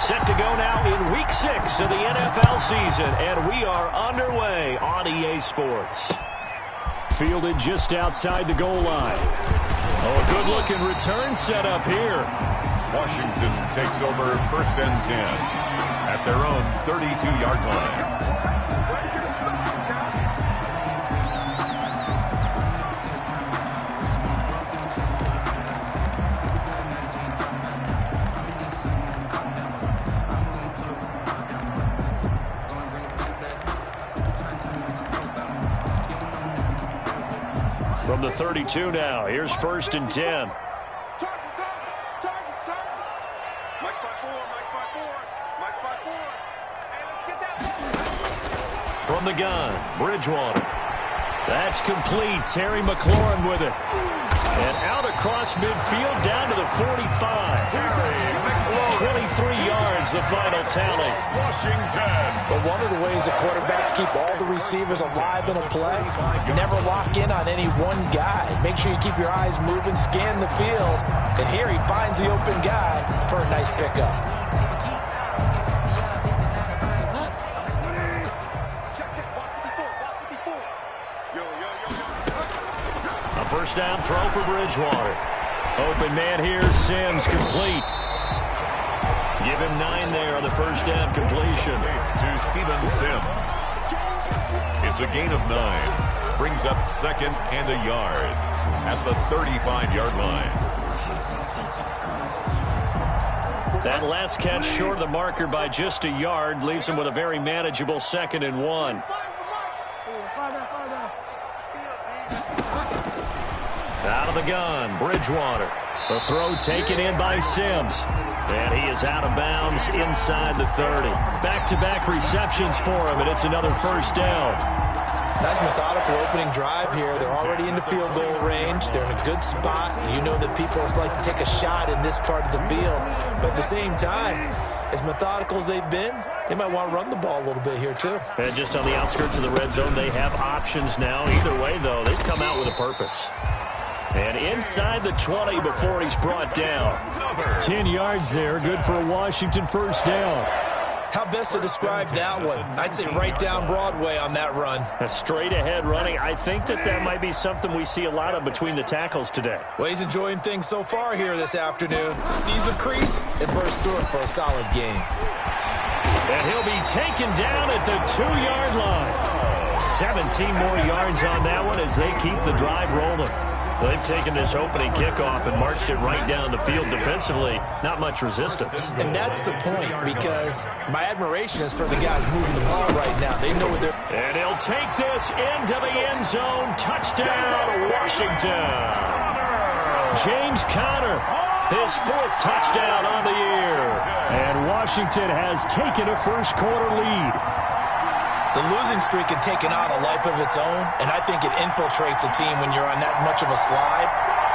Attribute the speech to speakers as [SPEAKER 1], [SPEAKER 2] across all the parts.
[SPEAKER 1] Set to go now in Week 6 of the NFL season, and we are underway on EA Sports. Fielded just outside the goal line. Oh, a good-looking return set up here.
[SPEAKER 2] Washington takes over 1st and 10 at their own 32-yard line.
[SPEAKER 1] From the 32 now, here's 1st and 10. From the gun, Bridgewater. That's complete. Terry McLaurin with it. And out across midfield down to the 45. 23 yards, the final tally.
[SPEAKER 2] Washington.
[SPEAKER 3] But one of the ways that quarterbacks keep all the receivers alive in a play, you never lock in on any one guy. Make sure you keep your eyes moving, scan the field. And here he finds the open guy for a nice pickup.
[SPEAKER 1] A first down throw for Bridgewater. Open man here, Sims, complete. Give him 9 there on the first down completion.
[SPEAKER 2] To Steven Sims. It's a gain of 9. Brings up 2nd and a yard at the 35-yard line.
[SPEAKER 1] That last catch short of the marker by just a yard leaves him with a very manageable 2nd and 1. Out of the gun, Bridgewater. The throw taken in by Sims. And he is out of bounds inside the 30. Back-to-back receptions for him, and it's another first down.
[SPEAKER 3] Nice methodical opening drive here. They're already into field goal range. They're in a good spot. You know that people like to take a shot in this part of the field. But at the same time, as methodical as they've been, they might want to run the ball a little bit here too.
[SPEAKER 1] And just on the outskirts of the red zone, they have options now. Either way, though, they've come out with a purpose. And inside the 20 before he's brought down. 10 yards there, good for a Washington first down.
[SPEAKER 3] How best to describe that one? I'd say right down Broadway on that run.
[SPEAKER 1] A straight ahead running. I think that might be something we see a lot of between the tackles today.
[SPEAKER 3] Well, he's enjoying things so far here this afternoon. Sees a crease and bursts through it for a solid game.
[SPEAKER 1] And he'll be taken down at the 2-yard line. 17 more yards on that one as they keep the drive rolling. They've taken this opening kickoff and marched it right down the field defensively. Not much resistance.
[SPEAKER 3] And that's the point, because my admiration is for the guys moving the ball right now. They know what they're...
[SPEAKER 1] And he'll take this into the end zone. Touchdown, Washington. James Conner, his 4th touchdown on the year. And Washington has taken a first-quarter lead.
[SPEAKER 3] The losing streak had taken on a life of its own, and I think it infiltrates a team when you're on that much of a slide.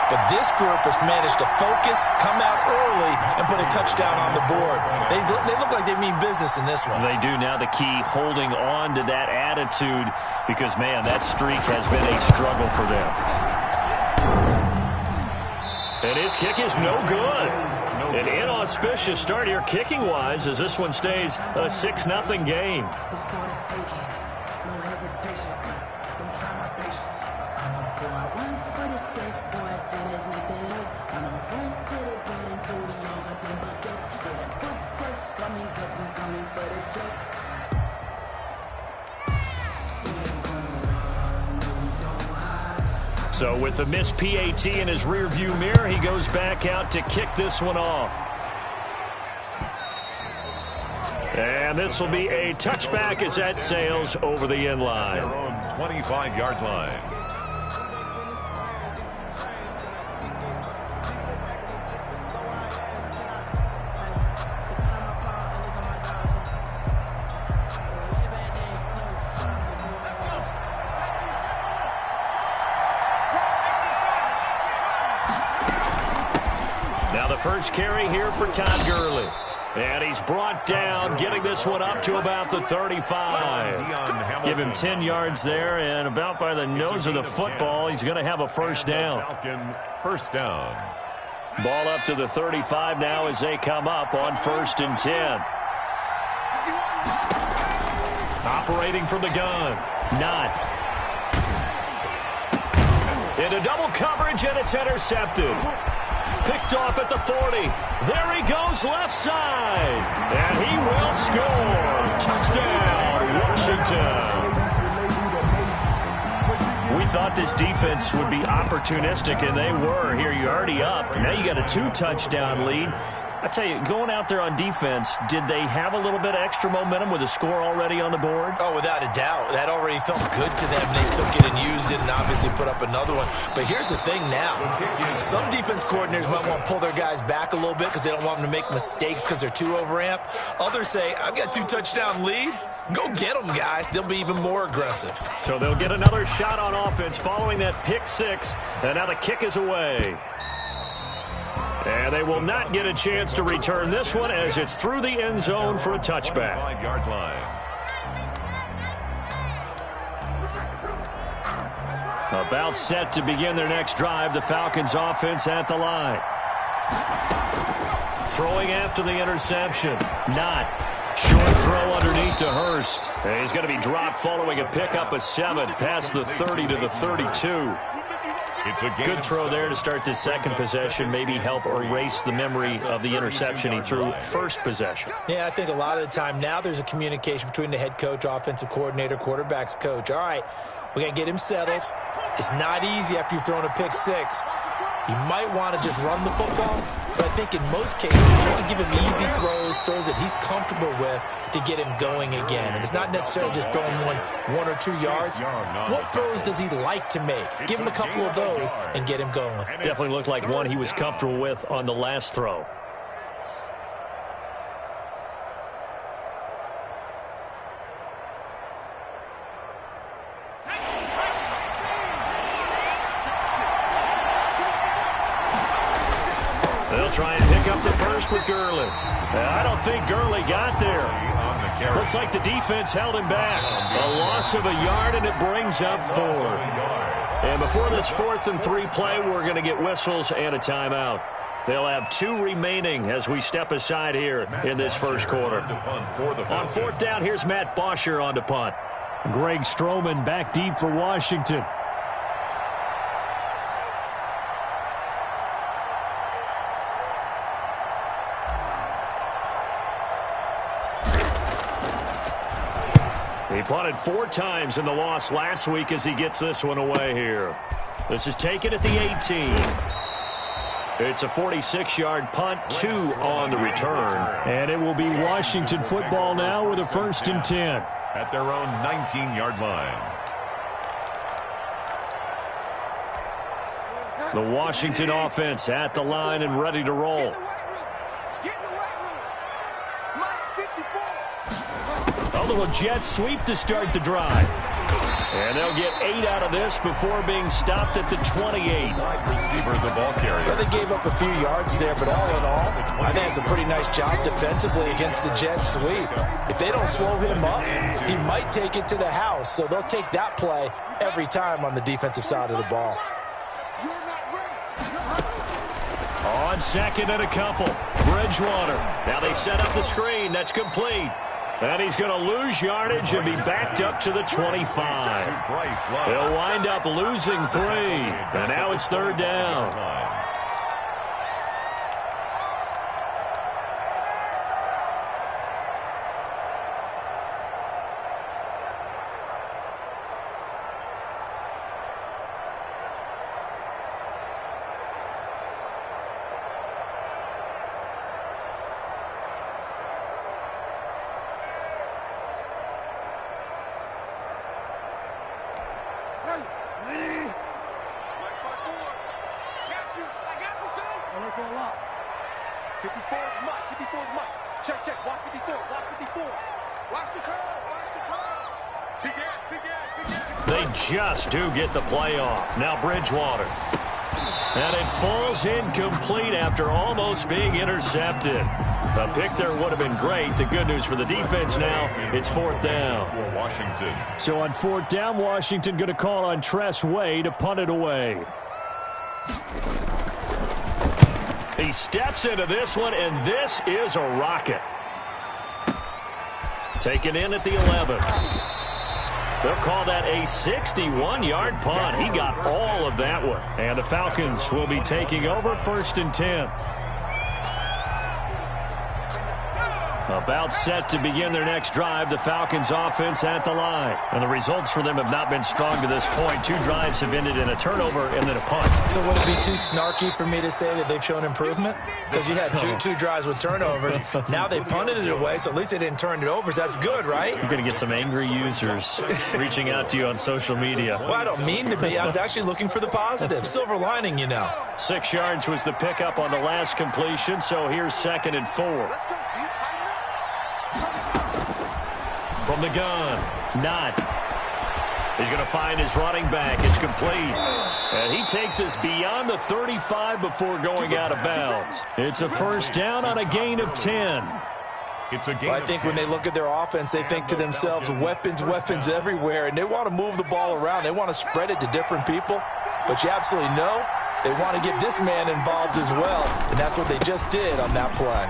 [SPEAKER 3] But this group has managed to focus, come out early, and put a touchdown on the board. They look like they mean business in this one.
[SPEAKER 1] They do. Now the key, holding on to that attitude, because, man, that streak has been a struggle for them. And his kick is no good. An inauspicious start here kicking-wise as this one stays a 6-0 game. So with the missed PAT in his rearview mirror, he goes back out to kick this one off. And this will be a touchback as that sails over the end line.
[SPEAKER 2] Their own 25-yard line.
[SPEAKER 1] Now the first carry here for Todd Gurley. And he's brought down, getting this one up to about the 35. Give him 10 yards there, and about by the nose of the football, he's going to have a first down.
[SPEAKER 2] First down.
[SPEAKER 1] Ball up to the 35 now as they come up on 1st and 10. Operating from the gun. Not. Into double coverage, and it's intercepted. Picked off at the 40. There he goes, left side. And he will score. Touchdown, Washington. We thought this defense would be opportunistic, and they were. Here, you're already up. Now you got a 2-touchdown lead. I tell you, going out there on defense, did they have a little bit of extra momentum with a score already on the board?
[SPEAKER 3] Oh, without a doubt. That already felt good to them. They took it and used it and obviously put up another one. But here's the thing now. Some defense coordinators might want to pull their guys back a little bit because they don't want them to make mistakes because they're too overamped. Others say, I've got 2-touchdown lead. Go get them, guys. They'll be even more aggressive.
[SPEAKER 1] So they'll get another shot on offense following that pick 6. And now the kick is away. And they will not get a chance to return this one as it's through the end zone for a touchback.
[SPEAKER 2] 5-yard line.
[SPEAKER 1] About set to begin their next drive, the Falcons offense at the line. Throwing after the interception. Not. Short throw underneath to Hurst. And he's going to be dropped following a pickup of 7 past the 30 to the 32.
[SPEAKER 2] It's a
[SPEAKER 1] Good throw there to start this second possession. Maybe help erase the memory of the interception he threw first possession.
[SPEAKER 3] Yeah, I think a lot of the time now there's a communication between the head coach, offensive coordinator, quarterback's coach. All right, we got to get him settled. It's not easy after you've thrown a pick 6. You might want to just run the football, but I think in most cases you want to give him easy throws that he's comfortable with to get him going again. And it's not necessarily just throwing one or 2 yards. What throws does he like to make? Give him a couple of those and get him going.
[SPEAKER 1] Definitely looked like one he was comfortable with on the last throw. They'll try and pick up the first with Gurley. I don't think Gurley got there. Looks like the defense held him back. A loss of a yard, and it brings up 4th. And before this 4th and 3 play, we're going to get whistles and a timeout. They'll have 2 remaining as we step aside here in this first quarter. On 4th down, here's Matt Bosher on to punt. Greg Stroman back deep for Washington. He punted 4 times in the loss last week as he gets this one away here. This is taken at the 18. It's a 46-yard punt, 2 on the return. And it will be Washington football now with a 1st and 10.
[SPEAKER 2] At their own 19-yard line.
[SPEAKER 1] The Washington offense at the line and ready to roll. A little jet sweep to start the drive. And they'll get 8 out of this before being stopped at the 28.
[SPEAKER 2] Wide receiver, the ball carrier.
[SPEAKER 3] Well, they gave up a few yards there, but all in all, I think it's a pretty nice job defensively against the jet sweep. If they don't slow him up, he might take it to the house. So they'll take that play every time on the defensive side of the ball.
[SPEAKER 1] On 2nd and a couple, Bridgewater. Now they set up the screen. That's complete. And he's going to lose yardage and be backed up to the 25. He'll wind up losing 3. And now it's 3rd down. They just do get the playoff. Now Bridgewater. And it falls incomplete after almost being intercepted. A pick there would have been great. The good news for the defense now, it's 4th down.
[SPEAKER 2] Washington.
[SPEAKER 1] So on 4th down, Washington going to call on Tress Way to punt it away. He steps into this one, and this is a rocket. Taken in at the 11th. They'll call that a 61-yard punt. He got all of that one. And the Falcons will be taking over 1st and 10. About set to begin their next drive, the Falcons offense at the line. And the results for them have not been strong to this point. 2 drives have ended in a turnover and then a punt.
[SPEAKER 3] So would it be too snarky for me to say that they've shown improvement? Because you had two drives with turnovers. Now they punted it away, so at least they didn't turn it over. So that's good, right?
[SPEAKER 1] You're going to get some angry users reaching out to you on social media.
[SPEAKER 3] Well, I don't mean to be. I was actually looking for the positive. Silver lining, you know.
[SPEAKER 1] 6 yards was the pickup on the last completion, so here's 2nd and 4. From the gun, not. He's going to find his running back. It's complete. And he takes us beyond the 35 before going out of bounds. It's a 1st down on a gain of 10.
[SPEAKER 3] Well, I think when they look at their offense, they think to themselves, weapons everywhere, and they want to move the ball around. They want to spread it to different people. But you absolutely know they want to get this man involved as well, and that's what they just did on that play.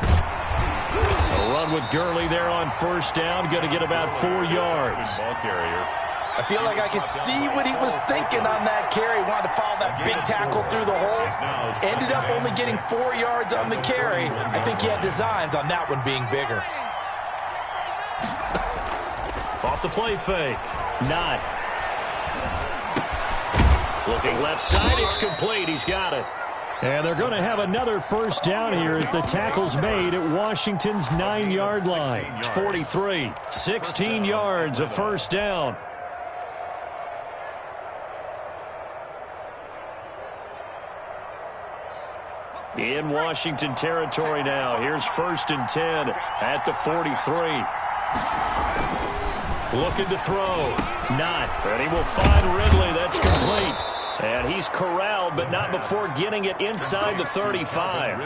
[SPEAKER 1] A run with Gurley there on 1st down. Going to get about 4 yards.
[SPEAKER 3] I feel like I could see what he was thinking on that carry. Wanted to follow that big tackle through the hole. Ended up only getting 4 yards on the carry. I think he had designs on that one being bigger.
[SPEAKER 1] Off the play fake. Not. Looking left side. It's complete. He's got it. And they're going to have another 1st down here as the tackle's made at Washington's 9-yard line. 43, 16 yards, a 1st down. In Washington territory now. Here's 1st and 10 at the 43. Looking to throw. Not. And he will find Ridley. That's complete. And he's corralled, but not before getting it inside the 35.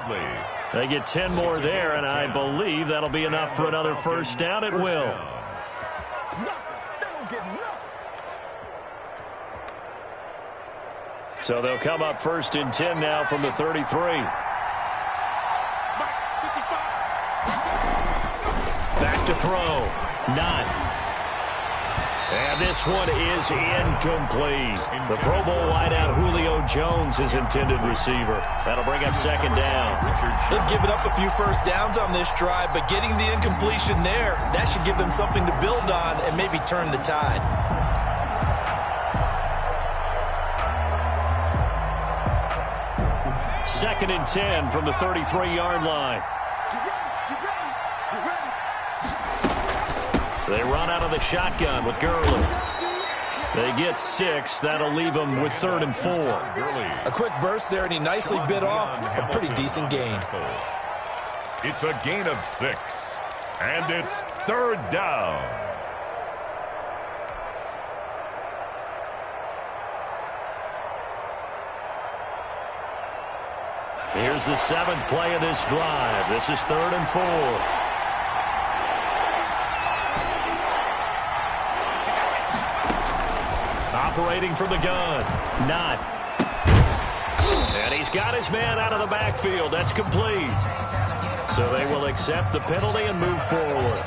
[SPEAKER 1] They get 10 more there, and I believe that'll be enough for another 1st down. It will. So they'll come up 1st and 10 now from the 33. Back to throw. Not. And this one is incomplete. The Pro Bowl wideout Julio Jones is intended receiver. That'll bring up 2nd down.
[SPEAKER 3] They've given up a few 1st downs on this drive, but getting the incompletion there, that should give them something to build on and maybe turn the tide.
[SPEAKER 1] Second and 10 from the 33-yard line. They run out of the shotgun with Gurley. They get 6. That'll leave them with 3rd and 4.
[SPEAKER 3] A quick burst there, and he nicely bit off a pretty decent gain.
[SPEAKER 2] It's a gain of 6, and it's 3rd down.
[SPEAKER 1] Here's the 7th play of this drive. This is 3rd and 4. Operating from the gun. Not. And he's got his man out of the backfield. That's complete. So they will accept the penalty and move forward.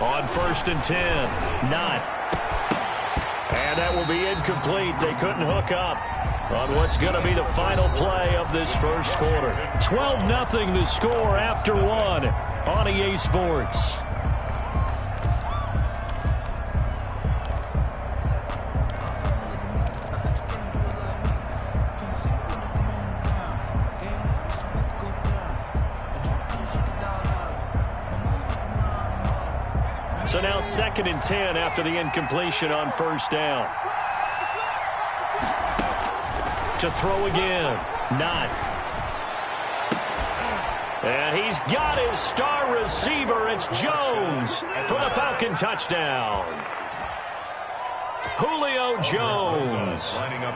[SPEAKER 1] On 1st and 10. Not. And that will be incomplete. They couldn't hook up on what's going to be the final play of this 1st quarter. 12-0 the score after 1 on EA Sports. So now 2nd and 10 after the incompletion on 1st down. To throw again. Not. And he's got his star receiver. It's Jones for the Falcon touchdown. Julio Jones.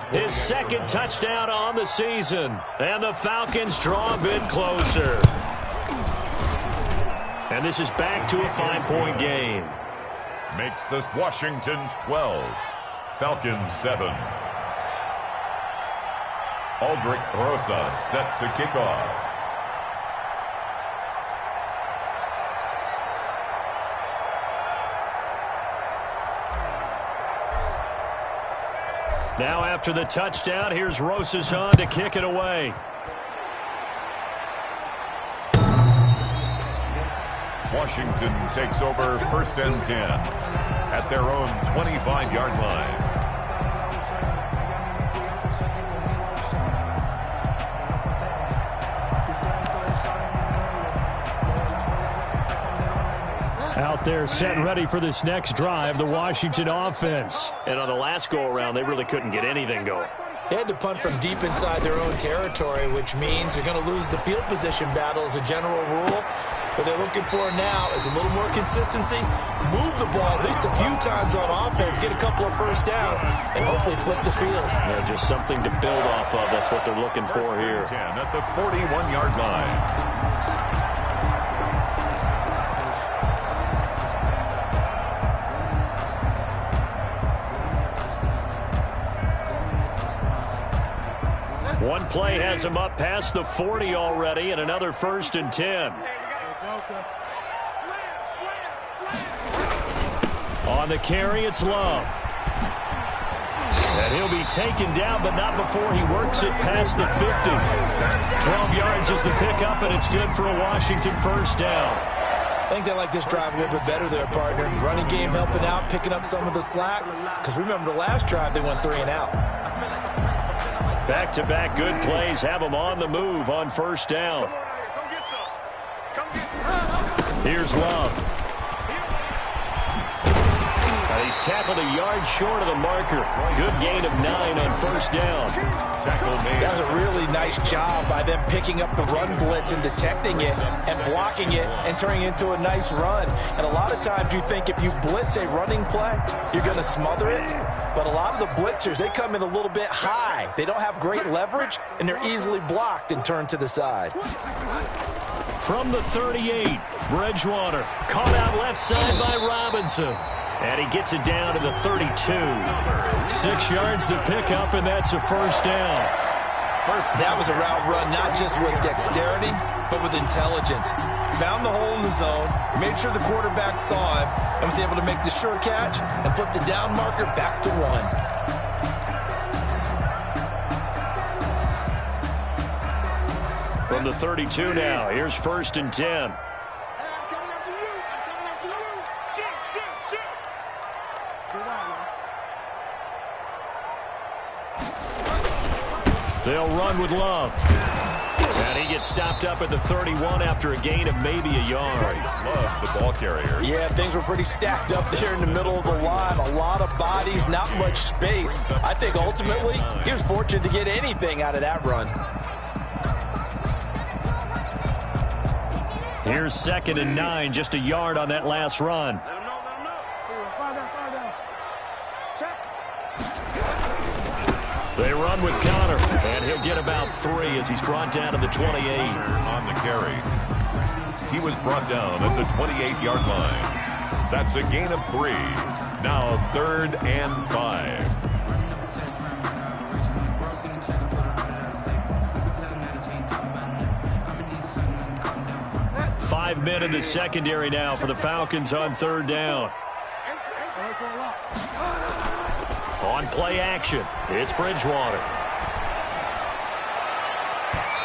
[SPEAKER 1] His 2nd touchdown on the season. And the Falcons draw a bit closer. And this is back to a 5-point game.
[SPEAKER 2] Makes this Washington 12, Falcons 7. Aldrich Rosa set to kick off.
[SPEAKER 1] Now after the touchdown, here's Rosas on to kick it away.
[SPEAKER 2] Washington takes over 1st and 10 at their own 25-yard line.
[SPEAKER 1] Out there set ready for this next drive, the Washington offense. And on the last go-around, they really couldn't get anything going.
[SPEAKER 3] They had to punt from deep inside their own territory, which means they're going to lose the field position battle as a general rule. What they're looking for now is a little more consistency, move the ball at least a few times on offense, get a couple of first downs, and hopefully flip the field.
[SPEAKER 1] Yeah, just something to build off of. That's what they're looking for here.
[SPEAKER 2] 10 at the 41-yard line.
[SPEAKER 1] One play has him up past the 40 already, and another 1st and 10. On the carry, it's Love. And he'll be taken down, but not before he works it past the 50. 12 yards is the pickup, and it's good for a Washington 1st down.
[SPEAKER 3] I think they like this drive a little bit better there, partner. Running game helping out, picking up some of the slack. Because remember, the last drive, they went 3 and out.
[SPEAKER 1] Back-to-back good plays have them on the move on 1st down. Here's Love. He's tackled a yard short of the marker. Good gain of 9 on 1st down.
[SPEAKER 3] That was a really nice job by them picking up the run blitz and detecting it and blocking it and turning it into a nice run. And a lot of times you think if you blitz a running play, you're going to smother it. But a lot of the blitzers, they come in a little bit high. They don't have great leverage, and they're easily blocked and turned to the side.
[SPEAKER 1] From the 38, Bridgewater caught out left side by Robinson. And he gets it down to the 32. 6 yards to pick up, and that's a 1st down.
[SPEAKER 3] That was a route run, not just with dexterity, but with intelligence. Found the hole in the zone, made sure the quarterback saw him, and was able to make the sure catch and flip the down marker back to 1.
[SPEAKER 1] From the 32 now, here's 1st and 10. They'll run with Love. And he gets stopped up at the 31 after a gain of maybe a yard.
[SPEAKER 2] Love, the ball carrier.
[SPEAKER 3] Yeah, things were pretty stacked up there in the middle of the line. A lot of bodies, not much space. I think ultimately he was fortunate to get anything out of that run.
[SPEAKER 1] Here's 2nd and 9, just a yard on that last run. They run with Connor, and he'll get about 3 as he's brought down to the 28.
[SPEAKER 2] On the carry. He was brought down at the 28-yard line. That's a gain of 3. Now 3rd and 5.
[SPEAKER 1] 5 men in the secondary now for the Falcons on 3rd down. On play action, it's Bridgewater.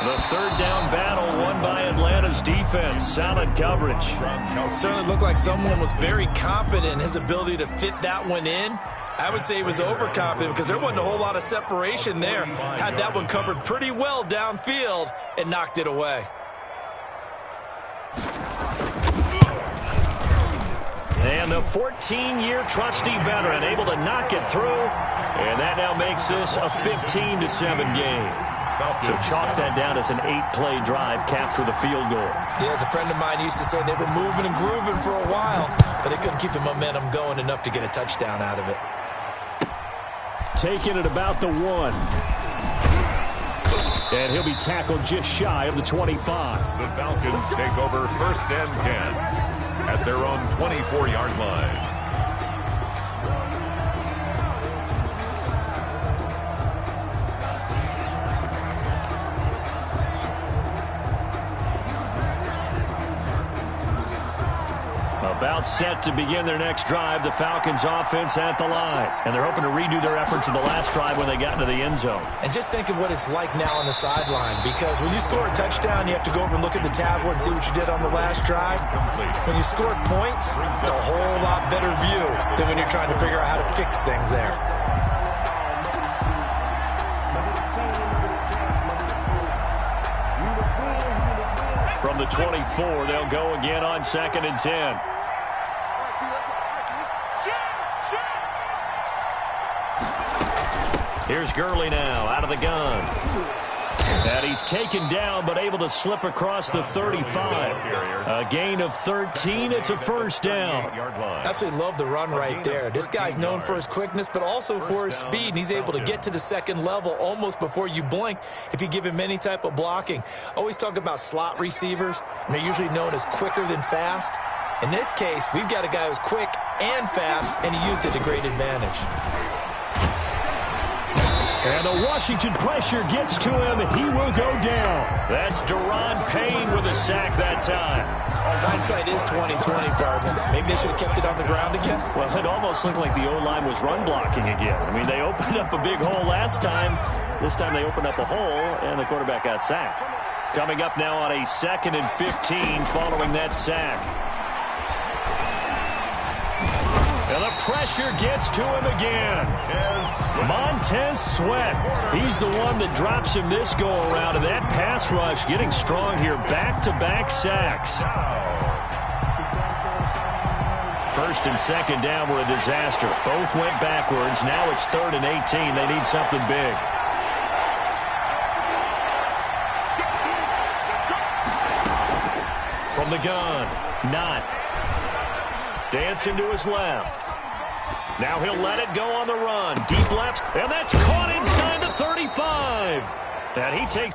[SPEAKER 1] The 3rd down battle won by Atlanta's defense. Solid coverage.
[SPEAKER 3] Certainly looked like someone was very confident in his ability to fit that one in. I would say he was overconfident because there wasn't a whole lot of separation there. Had that one covered pretty well downfield and knocked it away.
[SPEAKER 1] And the 14-year trusty veteran able to knock it through. And that now makes this a 15-7 game. So chalk that down as an 8-play drive capped with a field goal.
[SPEAKER 3] Yeah, as a friend of mine used to say, they were moving and grooving for a while, but they couldn't keep the momentum going enough to get a touchdown out of it.
[SPEAKER 1] Taking it about the 1. And he'll be tackled just shy of the 25.
[SPEAKER 2] The Falcons take over 1st and 10. at their own 24-yard line.
[SPEAKER 1] About set to begin their next drive, the Falcons offense at the line. And they're hoping to redo their efforts in the last drive when they got into the end zone.
[SPEAKER 3] And just think of what it's like now on the sideline, because when you score a touchdown, you have to go over and look at the tablet and see what you did on the last drive. When you scored points, it's a whole lot better view than when you're trying to figure out how to fix things there.
[SPEAKER 1] From the 24, they'll go again on 2nd and 10. Here's Gurley now out of the gun. And he's taken down but able to slip across the 35. A gain of 13. It's a first down.
[SPEAKER 3] Absolutely love the run right there. This guy's known for his quickness but also for his speed. And he's able to get to the second level almost before you blink if you give him any type of blocking. Always talk about slot receivers, and they're usually known as quicker than fast. In this case, we've got a guy who's quick and fast, and he used it to great advantage.
[SPEAKER 1] And the Washington pressure gets to him. He will go down. That's Deron Payne with a sack that time.
[SPEAKER 3] Hindsight is 20/20, partner. Maybe they should have kept it on the ground again.
[SPEAKER 1] Well, it almost looked like the O-line was run blocking again. I mean, they opened up a big hole last time. This time they opened up a hole, and the quarterback got sacked. Coming up now on a 2nd and 15 following that sack. And the pressure gets to him again. Montez Sweat. He's the one that drops him this go-around. And that pass rush getting strong here. Back-to-back sacks. 1st and 2nd down were a disaster. Both went backwards. Now it's 3rd and 18. They need something big. From the gun. Not. Dancing to his left. Now he'll let it go on the run. Deep left. And that's caught inside the 35. And he takes...